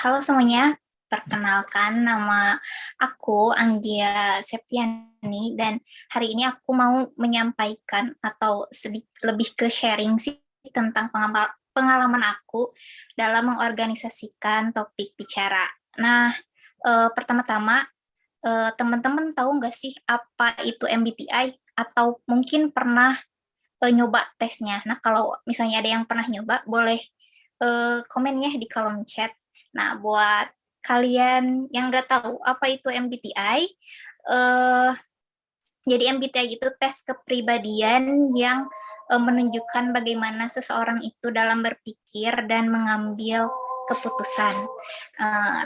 Halo semuanya, perkenalkan nama aku Anggia Septiani dan hari ini aku mau menyampaikan atau lebih ke sharing sih tentang pengalaman aku dalam mengorganisasikan topik bicara. Nah, pertama-tama teman-teman tahu nggak sih apa itu MBTI atau mungkin pernah nyoba tesnya. Nah, kalau misalnya ada yang pernah nyoba, boleh komen ya di kolom chat. Nah, buat kalian yang nggak tahu apa itu MBTI, jadi MBTI itu tes kepribadian yang menunjukkan bagaimana seseorang itu dalam berpikir dan mengambil keputusan.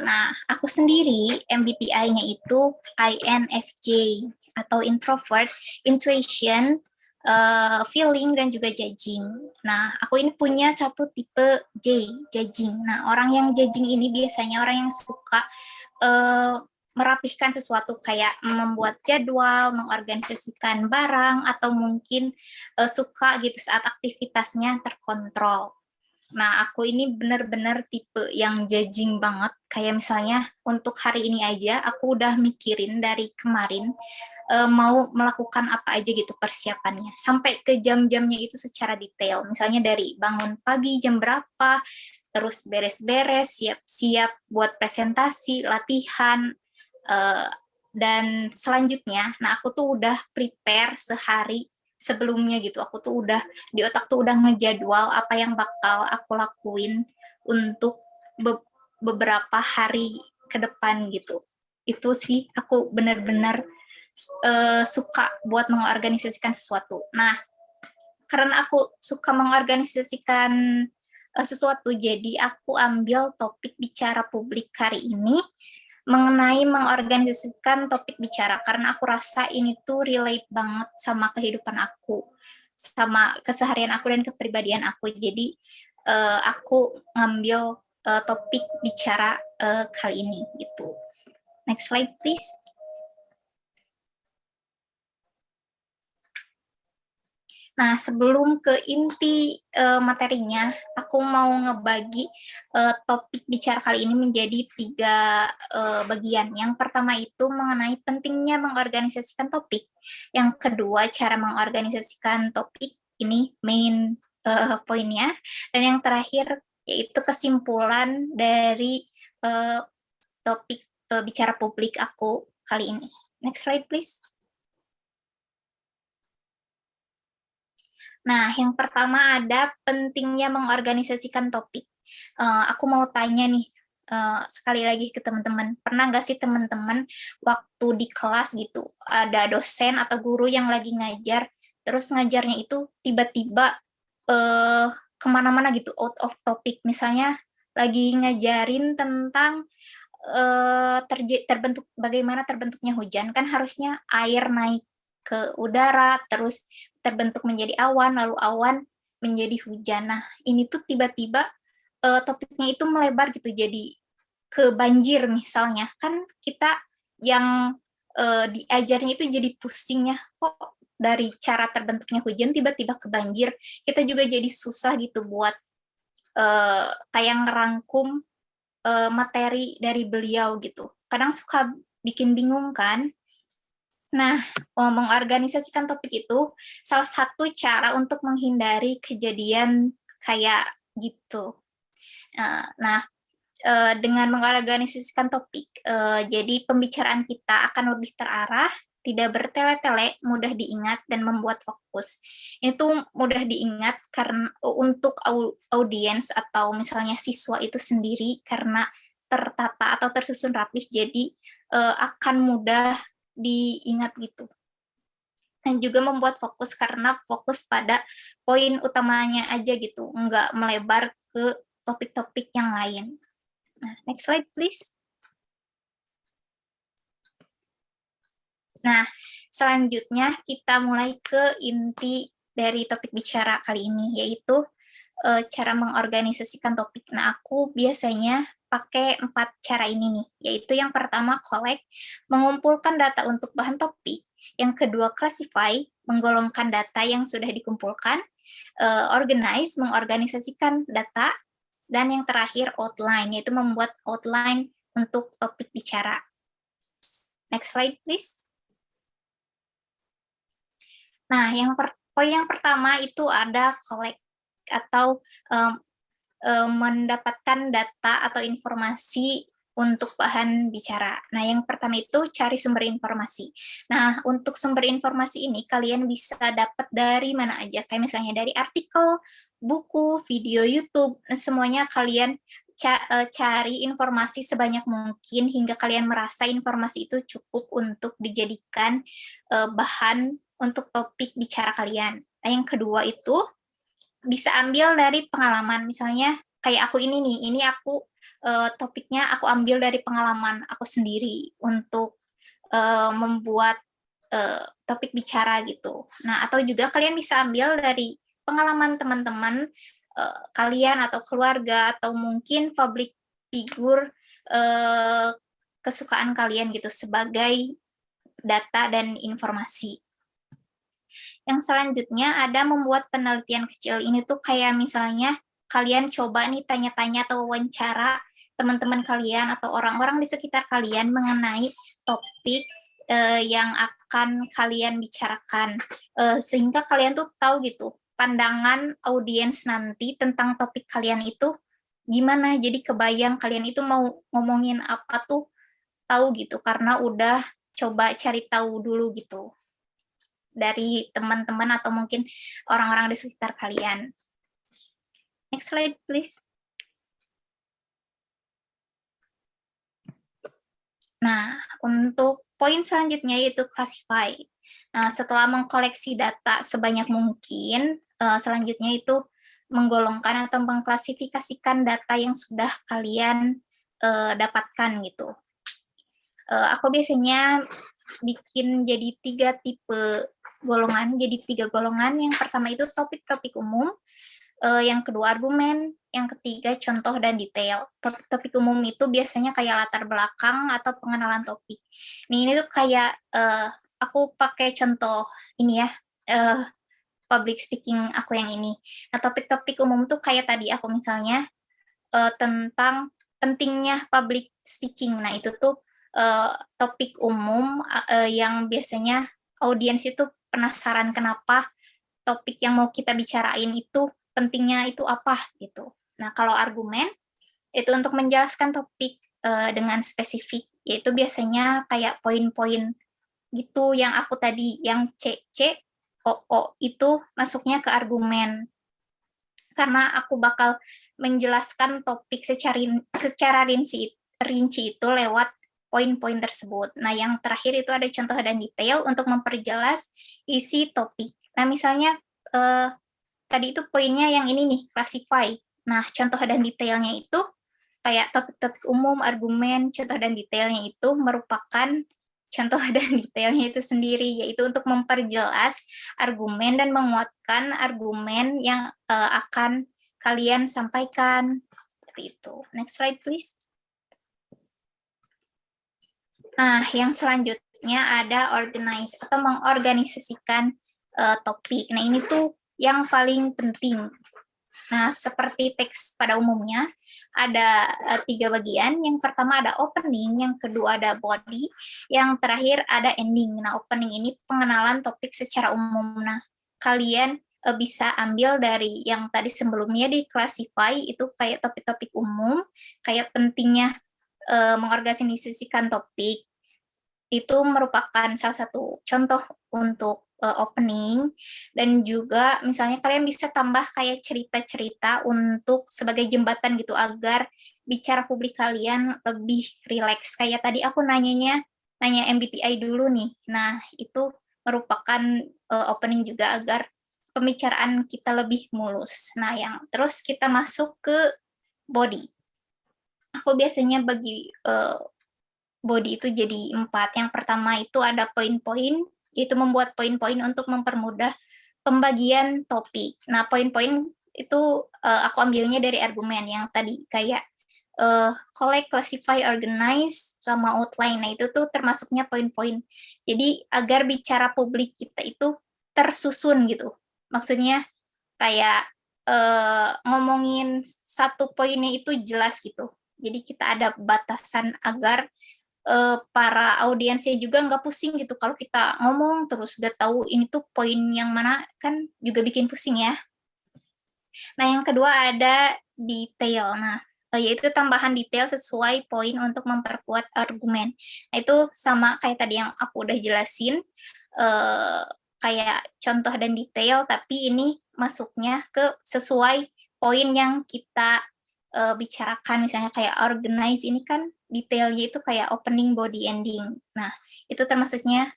Nah, aku sendiri MBTI-nya itu INFJ atau introvert, intuition, feeling dan juga judging. Nah, aku ini punya satu tipe judging. Nah, orang yang judging ini biasanya orang yang suka uh, merapihkan sesuatu kayak membuat jadwal, mengorganisasikan barang, atau mungkin suka gitu saat aktivitasnya terkontrol. Nah, aku ini benar-benar tipe yang judging banget. Kayak misalnya untuk hari ini aja, aku udah mikirin dari kemarin mau melakukan apa aja gitu persiapannya. Sampai ke jam-jamnya itu secara detail. Misalnya dari bangun pagi jam berapa, terus beres-beres, siap-siap buat presentasi, latihan, dan selanjutnya. Nah, aku tuh udah prepare sehari sebelumnya gitu. Aku tuh udah di otak tuh udah ngejadwal apa yang bakal aku lakuin untuk beberapa hari ke depan gitu. Itu sih aku benar-benar suka buat mengorganisasikan sesuatu. Nah, karena aku suka mengorganisasikan sesuatu, jadi aku ambil topik bicara publik hari ini mengenai mengorganisasikan topik bicara karena aku rasa ini tuh relate banget sama kehidupan aku, sama keseharian aku dan kepribadian aku. Jadi aku ngambil topik bicara kali ini gitu. Next slide please. Nah, sebelum ke inti materinya, aku mau ngebagi topik bicara kali ini menjadi 3 bagian. Yang pertama itu mengenai pentingnya mengorganisasikan topik. Yang kedua, cara mengorganisasikan topik. Ini main poinnya. Dan yang terakhir, yaitu kesimpulan dari topik bicara publik aku kali ini. Next slide, please. Nah, yang pertama ada pentingnya mengorganisasikan topik. Aku mau tanya nih, sekali lagi ke teman-teman, pernah nggak sih teman-teman waktu di kelas gitu, ada dosen atau guru yang lagi ngajar, terus ngajarnya itu tiba-tiba uh, kemana-mana gitu, out of topic. Misalnya lagi ngajarin tentang terbentuk bagaimana terbentuknya hujan, kan harusnya air naik ke udara, terus terbentuk menjadi awan, lalu awan menjadi hujan. Nah, ini tuh tiba-tiba topiknya itu melebar gitu, jadi ke banjir misalnya. Kan kita yang diajarnya itu jadi pusing ya, kok dari cara terbentuknya hujan tiba-tiba ke banjir. Kita juga jadi susah gitu buat kayak ngerangkum materi dari beliau gitu. Kadang suka bikin bingung kan. Nah, mengorganisasikan topik itu salah satu cara untuk menghindari kejadian kayak gitu. Nah, dengan mengorganisasikan topik, jadi pembicaraan kita akan lebih terarah, tidak bertele-tele, mudah diingat dan membuat fokus. Itu mudah diingat karena untuk audiens atau misalnya siswa itu sendiri karena tertata atau tersusun rapih, jadi akan mudah diingat gitu. Dan juga membuat fokus karena fokus pada poin utamanya aja gitu, nggak melebar ke topik-topik yang lain. Nah, next slide please. Nah, selanjutnya kita mulai ke inti dari topik bicara kali ini, yaitu cara mengorganisasikan topik. Nah, aku biasanya pakai 4 cara ini nih, yaitu yang pertama collect, mengumpulkan data untuk bahan topik, yang kedua classify, menggolongkan data yang sudah dikumpulkan, organize, mengorganisasikan data, Dan yang terakhir outline, yaitu membuat outline untuk topik bicara. Next slide, please. Nah, poin yang pertama itu ada collect atau mendapatkan data atau informasi untuk bahan bicara. Nah, yang pertama itu cari sumber informasi. Nah, untuk sumber informasi ini kalian bisa dapat dari mana aja, kayak misalnya dari artikel, buku, video YouTube, semuanya kalian cari informasi sebanyak mungkin hingga kalian merasa informasi itu cukup untuk dijadikan bahan untuk topik bicara kalian. Nah, yang kedua itu bisa ambil dari pengalaman, misalnya kayak aku ini nih, ini aku topiknya aku ambil dari pengalaman aku sendiri untuk membuat topik bicara gitu. Nah, atau juga kalian bisa ambil dari pengalaman teman-teman kalian atau keluarga atau mungkin public figure kesukaan kalian gitu sebagai data dan informasi. Yang selanjutnya ada membuat penelitian kecil. Ini tuh kayak misalnya kalian coba nih tanya-tanya atau wawancara teman-teman kalian atau orang-orang di sekitar kalian mengenai topik yang akan kalian bicarakan. Sehingga kalian tuh tahu gitu pandangan audiens nanti tentang topik kalian itu gimana. Jadi kebayang kalian itu mau ngomongin apa tuh tahu gitu karena udah coba cari tahu dulu gitu dari teman-teman atau mungkin orang-orang di sekitar kalian. Next slide, please. Nah, untuk poin selanjutnya yaitu classify. Nah, setelah mengkoleksi data sebanyak mungkin, selanjutnya itu menggolongkan atau mengklasifikasikan data yang sudah kalian dapatkan gitu. Aku biasanya bikin jadi 3 tipe golongan, jadi 3 golongan. Yang pertama itu topik-topik umum, yang kedua argumen, yang ketiga contoh dan detail. Topik-topik umum itu biasanya kayak latar belakang atau pengenalan topik. Ini tuh kayak aku pakai contoh ini ya, public speaking aku yang ini. Nah, topik-topik umum tuh kayak tadi aku misalnya tentang pentingnya public speaking. Nah, itu tuh topik umum yang biasanya audiens itu penasaran kenapa topik yang mau kita bicarain itu pentingnya itu apa gitu. Nah, kalau argumen itu untuk menjelaskan topik dengan spesifik, yaitu biasanya kayak poin-poin gitu yang aku tadi, yang C, C, O, O itu masuknya ke argumen. Karena aku bakal menjelaskan topik secara rinci itu lewat poin-poin tersebut. Nah, yang terakhir itu ada contoh dan detail untuk memperjelas isi topik. Nah, misalnya tadi itu poinnya yang ini nih, classify. Nah, contoh dan detailnya itu kayak topik-topik umum, argumen, contoh dan detailnya itu merupakan contoh dan detailnya itu sendiri, yaitu untuk memperjelas argumen dan menguatkan argumen yang akan kalian sampaikan. Seperti itu. Next slide, please. Nah, yang selanjutnya ada organize atau mengorganisasikan topik. Nah, ini tuh yang paling penting. Nah, seperti teks pada umumnya, ada 3 bagian. Yang pertama ada opening, yang kedua ada body, yang terakhir ada ending. Nah, opening ini pengenalan topik secara umum. Nah, kalian bisa ambil dari yang tadi sebelumnya di classify, itu kayak topik-topik umum, kayak pentingnya mengorganisasikan topik, itu merupakan salah satu contoh untuk opening. Dan juga misalnya kalian bisa tambah kayak cerita-cerita untuk sebagai jembatan gitu agar bicara publik kalian lebih rileks. Kayak tadi aku nanya MBTI dulu nih. Nah, itu merupakan opening juga agar pembicaraan kita lebih mulus. Nah, yang terus kita masuk ke body. Aku biasanya bagi body itu jadi 4. Yang pertama itu ada poin-poin, itu membuat poin-poin untuk mempermudah pembagian topik. Nah, poin-poin itu aku ambilnya dari argumen yang tadi kayak collect, classify, organize, sama outline. Nah, itu tuh termasuknya poin-poin. Jadi agar bicara publik kita itu tersusun gitu. Maksudnya kayak ngomongin satu poinnya itu jelas gitu. Jadi kita ada batasan agar para audiensnya juga nggak pusing gitu. Kalau kita ngomong terus gak tahu ini tuh poin yang mana, kan juga bikin pusing ya. Nah, yang kedua ada detail. Nah, yaitu tambahan detail sesuai poin untuk memperkuat argumen. Nah, itu sama kayak tadi yang aku udah jelasin, kayak contoh dan detail, tapi ini masuknya ke sesuai poin yang kita bicarakan. Misalnya kayak organize, ini kan detailnya itu kayak opening, body, ending. Nah, itu termasuknya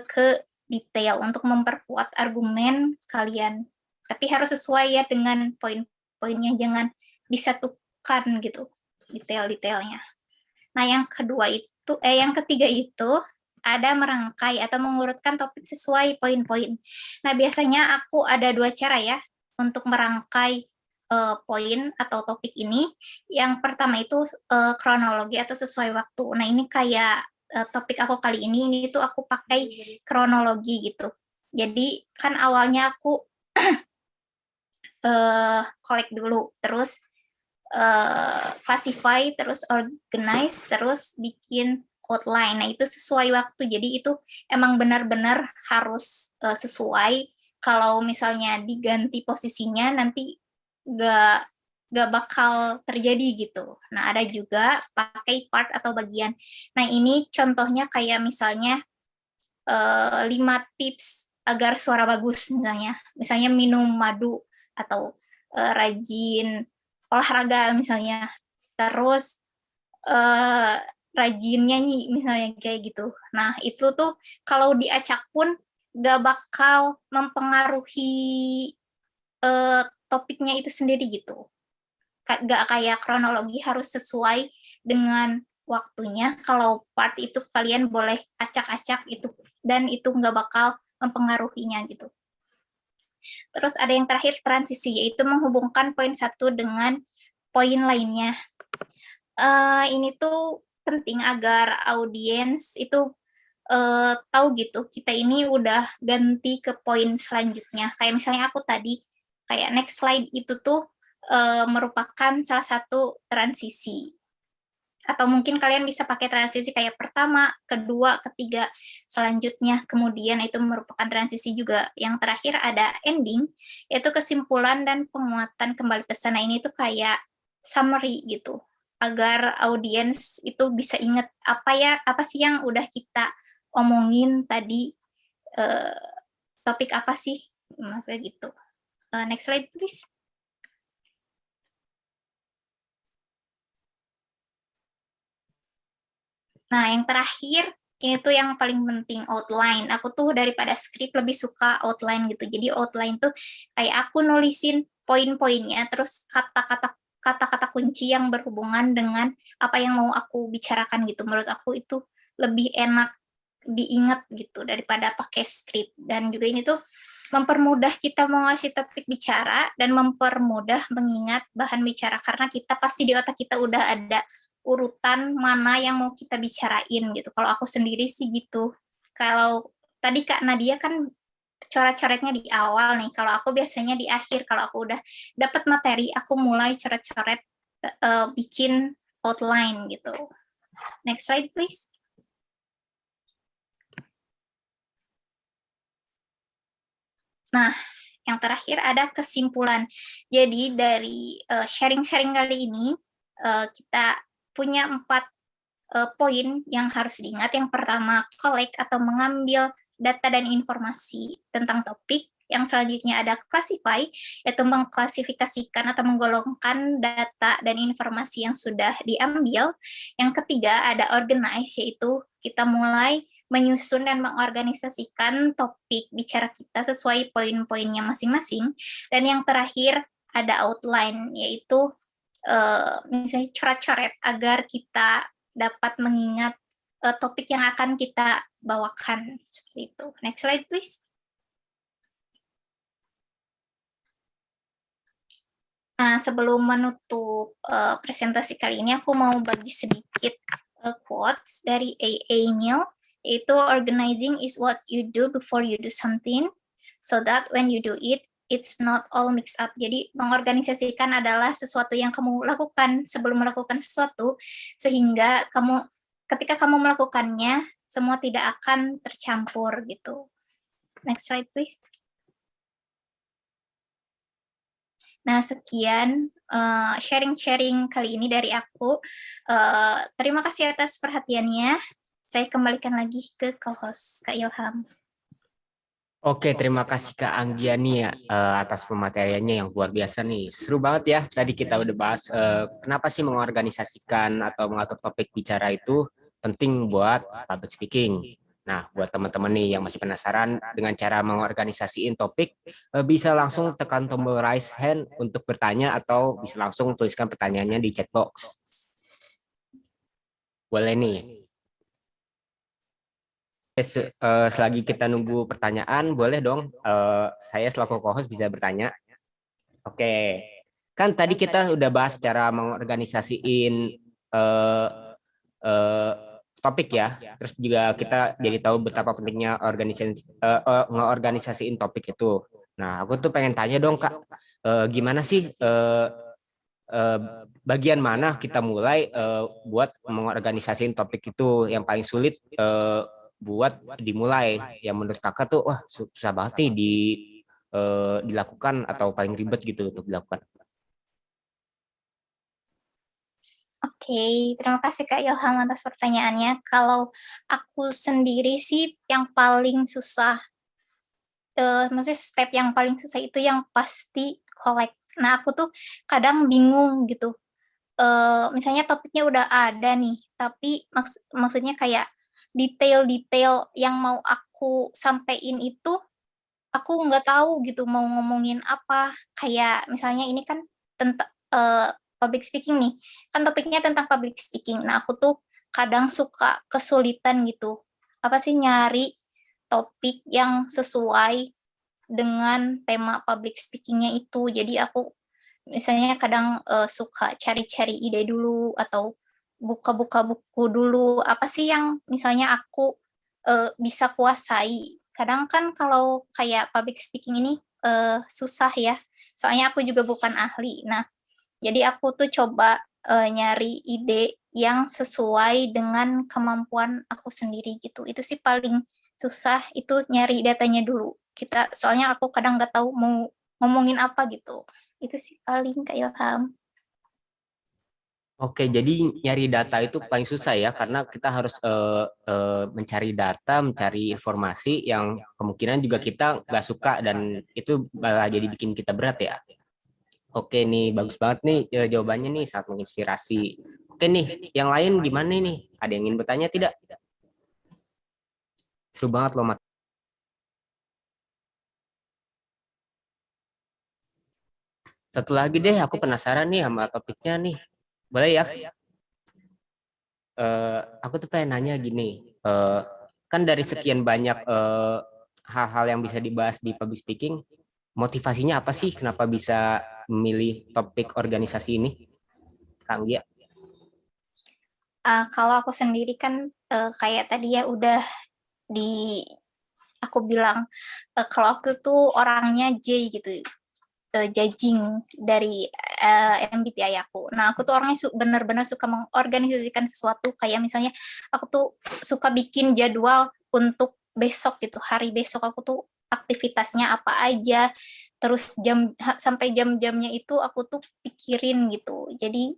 ke detail untuk memperkuat argumen kalian. Tapi harus sesuai ya dengan poin-poinnya, jangan disatukan gitu detail-detailnya. Nah, yang ketiga itu ada merangkai atau mengurutkan topik sesuai poin-poin. Nah, biasanya aku ada 2 cara ya untuk merangkai poin atau topik ini. Yang pertama itu kronologi atau sesuai waktu. Nah, ini kayak topik aku kali ini tuh aku pakai kronologi gitu. Jadi kan awalnya aku collect dulu, terus classify, terus organize, terus bikin outline. Nah, itu sesuai waktu. Jadi itu emang benar-benar harus sesuai. Kalau misalnya diganti posisinya nanti gak bakal terjadi gitu. Nah, ada juga pakai part atau bagian. Nah, ini contohnya kayak misalnya 5 tips agar suara bagus misalnya. Misalnya minum madu atau rajin olahraga misalnya. Terus rajin nyanyi misalnya kayak gitu. Nah, itu tuh kalau diacak pun gak bakal mempengaruhi topiknya itu sendiri gitu. Gak kayak kronologi harus sesuai dengan waktunya. Kalau part itu kalian boleh acak-acak itu, dan itu nggak bakal mempengaruhinya gitu. Terus ada yang terakhir transisi, yaitu menghubungkan poin satu dengan poin lainnya. Ini tuh penting agar audiens itu tahu gitu, kita ini udah ganti ke poin selanjutnya. Kayak misalnya aku tadi, kayak next slide itu tuh merupakan salah satu transisi. Atau mungkin kalian bisa pakai transisi kayak pertama, kedua, ketiga, selanjutnya, kemudian itu merupakan transisi juga. Yang terakhir ada ending, yaitu kesimpulan dan penguatan kembali ke sana. Ini tuh kayak summary gitu, agar audiens itu bisa ingat apa sih yang udah kita omongin tadi, topik apa sih, maksudnya gitu. Next slide please. Nah, yang terakhir, ini tuh yang paling penting, outline. Aku tuh daripada skrip lebih suka outline gitu. Jadi outline tuh kayak aku nulisin poin-poinnya, terus kata-kata kunci yang berhubungan dengan apa yang mau aku bicarakan gitu. Menurut aku itu lebih enak diingat gitu daripada pakai skrip. Dan juga ini tuh mempermudah kita mau ngasih topik bicara dan mempermudah mengingat bahan bicara, karena kita pasti di otak kita udah ada urutan mana yang mau kita bicarain gitu. Kalau aku sendiri sih gitu. Kalau tadi Kak Nadia kan coret-coretnya di awal nih. Kalau aku biasanya di akhir. Kalau aku udah dapat materi, aku mulai coret-coret bikin outline gitu. Next slide please. Nah, yang terakhir ada kesimpulan. Jadi dari sharing-sharing kali ini kita punya 4 poin yang harus diingat. Yang pertama, collect atau mengambil data dan informasi tentang topik. Yang selanjutnya ada classify, yaitu mengklasifikasikan atau menggolongkan data dan informasi yang sudah diambil. Yang ketiga ada organize, yaitu kita mulai menyusun dan mengorganisasikan topik bicara kita sesuai poin-poinnya masing-masing. Dan yang terakhir ada outline, yaitu misalnya coret-coret agar kita dapat mengingat topik yang akan kita bawakan. Seperti itu. Next slide, please. Nah, sebelum menutup presentasi kali ini, aku mau bagi sedikit quotes dari A.A. Milne, yaitu organizing is what you do before you do something, so that when you do it, it's not all mixed up. Jadi mengorganisasikan adalah sesuatu yang kamu lakukan sebelum melakukan sesuatu, sehingga ketika kamu melakukannya, semua tidak akan tercampur gitu. Next slide, please. Nah, sekian sharing-sharing kali ini dari aku. Terima kasih atas perhatiannya. Saya kembalikan lagi ke co-host, Kak Ilham. Oke, terima kasih Kak Anggiani ya atas pemateriannya yang luar biasa nih. Seru banget ya, tadi kita udah bahas kenapa sih mengorganisasikan atau mengatur topik bicara itu penting buat public speaking. Nah, buat teman-teman nih yang masih penasaran dengan cara mengorganisasiin topik, bisa langsung tekan tombol raise hand untuk bertanya atau bisa langsung tuliskan pertanyaannya di chat box. Boleh nih. Selagi kita nunggu pertanyaan, boleh dong saya selaku co-host bisa bertanya. Oke, kan tadi kita udah bahas cara mengorganisasiin topik ya. Terus juga kita jadi tahu betapa pentingnya ngeorganisasiin topik itu. Nah, aku tuh pengen tanya dong Kak, gimana sih bagian mana kita mulai buat mengorganisasiin topik itu yang paling sulit buat dimulai, yang menurut kakak tuh wah susah banget nih dilakukan atau paling ribet gitu untuk dilakukan. Oke, terima kasih Kak Ilham atas pertanyaannya. Kalau aku sendiri sih yang paling susah, maksudnya step yang paling susah itu yang pasti collect. Nah, aku tuh kadang bingung gitu. Misalnya topiknya udah ada nih, tapi maksudnya kayak detail-detail yang mau aku sampein itu aku nggak tahu gitu mau ngomongin apa. Kayak misalnya ini kan tentang public speaking nih, kan topiknya tentang public speaking. Nah, aku tuh kadang suka kesulitan gitu. Apa sih nyari topik yang sesuai dengan tema public speakingnya itu. Jadi aku misalnya kadang suka cari-cari ide dulu atau buka-buka buku dulu. Apa sih yang misalnya aku bisa kuasai. Kadang kan kalau kayak public speaking ini susah ya. Soalnya aku juga bukan ahli. Nah, jadi aku tuh coba nyari ide yang sesuai dengan kemampuan aku sendiri gitu. Itu sih paling susah, itu nyari datanya dulu. Soalnya aku kadang nggak tahu mau ngomongin apa gitu. Itu sih paling Kak Ilham. Oke, jadi nyari data itu paling susah ya, karena kita harus mencari data, mencari informasi yang kemungkinan juga kita nggak suka dan itu malah jadi bikin kita berat ya. Oke nih, bagus banget nih jawabannya nih, sangat menginspirasi. Oke nih, yang lain gimana nih? Ada yang ingin bertanya tidak? Seru banget loh, Mat. Satu lagi deh, aku penasaran nih sama topiknya nih. Boleh ya? Aku tuh pengen nanya gini, kan dari sekian banyak hal-hal yang bisa dibahas di public speaking, motivasinya apa sih? Kenapa bisa memilih topik organisasi ini, Kang Gia? Kalau aku sendiri kan kayak tadi ya udah di aku bilang kalau aku tuh orangnya J gitu, judging dari MBTI aku. Nah, aku tuh orangnya benar-benar suka mengorganisasikan sesuatu, kayak misalnya aku tuh suka bikin jadwal untuk besok gitu, hari besok aku tuh aktivitasnya apa aja, terus sampai jam-jamnya itu aku tuh pikirin gitu. Jadi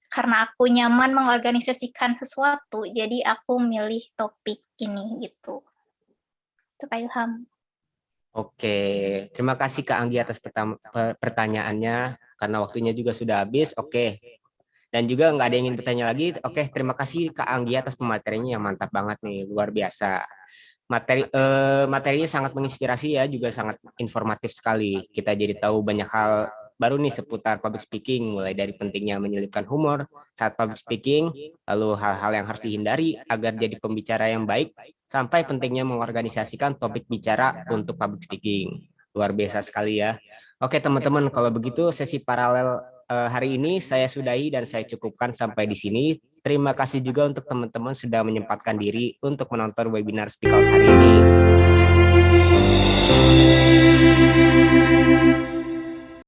karena aku nyaman mengorganisasikan sesuatu, jadi aku milih topik ini gitu. Itu Kak Ilham. Oke, terima kasih Kak Anggi atas pertanyaannya, karena waktunya juga sudah habis. Oke, dan juga nggak ada yang ingin bertanya lagi. Oke, terima kasih Kak Anggi atas pematerinya yang mantap banget nih, luar biasa. Materinya sangat menginspirasi ya, juga sangat informatif sekali. Kita jadi tahu banyak hal baru nih seputar public speaking, mulai dari pentingnya menyelipkan humor saat public speaking, lalu hal-hal yang harus dihindari agar jadi pembicara yang baik, sampai pentingnya mengorganisasikan topik bicara untuk public speaking. Luar biasa sekali ya. Oke teman-teman, kalau begitu sesi paralel hari ini saya sudahi dan saya cukupkan sampai di sini. Terima kasih juga untuk teman-teman sudah menyempatkan diri untuk menonton webinar Speak Out hari ini.